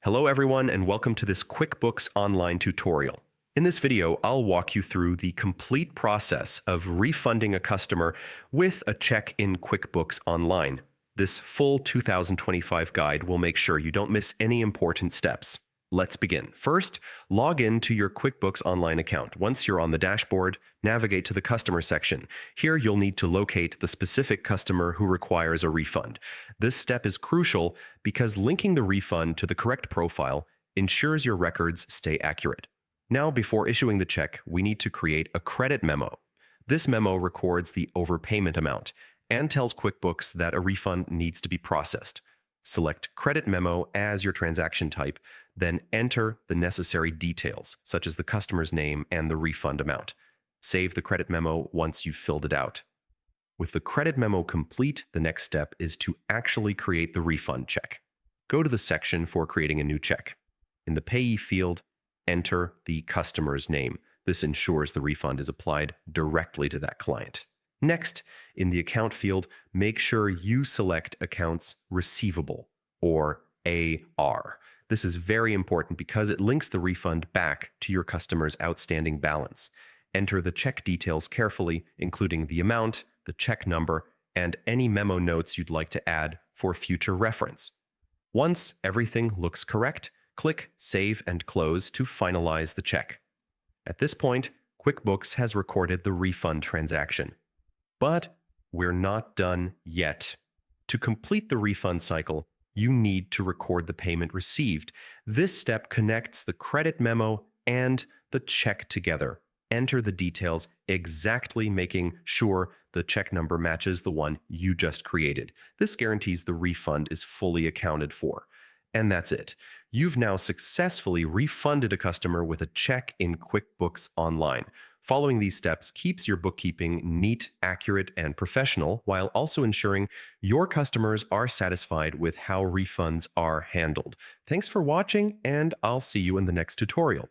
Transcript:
Hello everyone and welcome to this QuickBooks Online tutorial. In this video, I'll walk you through the complete process of refunding a customer with a check in QuickBooks Online. This full 2025 guide will make sure you don't miss any important steps. Let's begin. First, log in to your QuickBooks Online account. Once you're on the dashboard, navigate to the Customer section. Here, you'll need to locate the specific customer who requires a refund. This step is crucial because linking the refund to the correct profile ensures your records stay accurate. Now, before issuing the check, we need to create a credit memo. This memo records the overpayment amount and tells QuickBooks that a refund needs to be processed. Select Credit Memo as your transaction type, then enter the necessary details, such as the customer's name and the refund amount. Save the credit memo once you've filled it out. With the credit memo complete, the next step is to actually create the refund check. Go to the section for creating a new check. In the Payee field, enter the customer's name. This ensures the refund is applied directly to that client. Next, in the Account field, make sure you select Accounts Receivable, or AR. This is very important because it links the refund back to your customer's outstanding balance. Enter the check details carefully, including the amount, the check number, and any memo notes you'd like to add for future reference. Once everything looks correct, click Save and Close to finalize the check. At this point, QuickBooks has recorded the refund transaction. But we're not done yet. To complete the refund cycle, you need to record the payment received. This step connects the credit memo and the check together. Enter the details exactly, making sure the check number matches the one you just created. This guarantees the refund is fully accounted for. And that's it. You've now successfully refunded a customer with a check in QuickBooks Online. Following these steps keeps your bookkeeping neat, accurate, and professional, while also ensuring your customers are satisfied with how refunds are handled. Thanks for watching, and I'll see you in the next tutorial.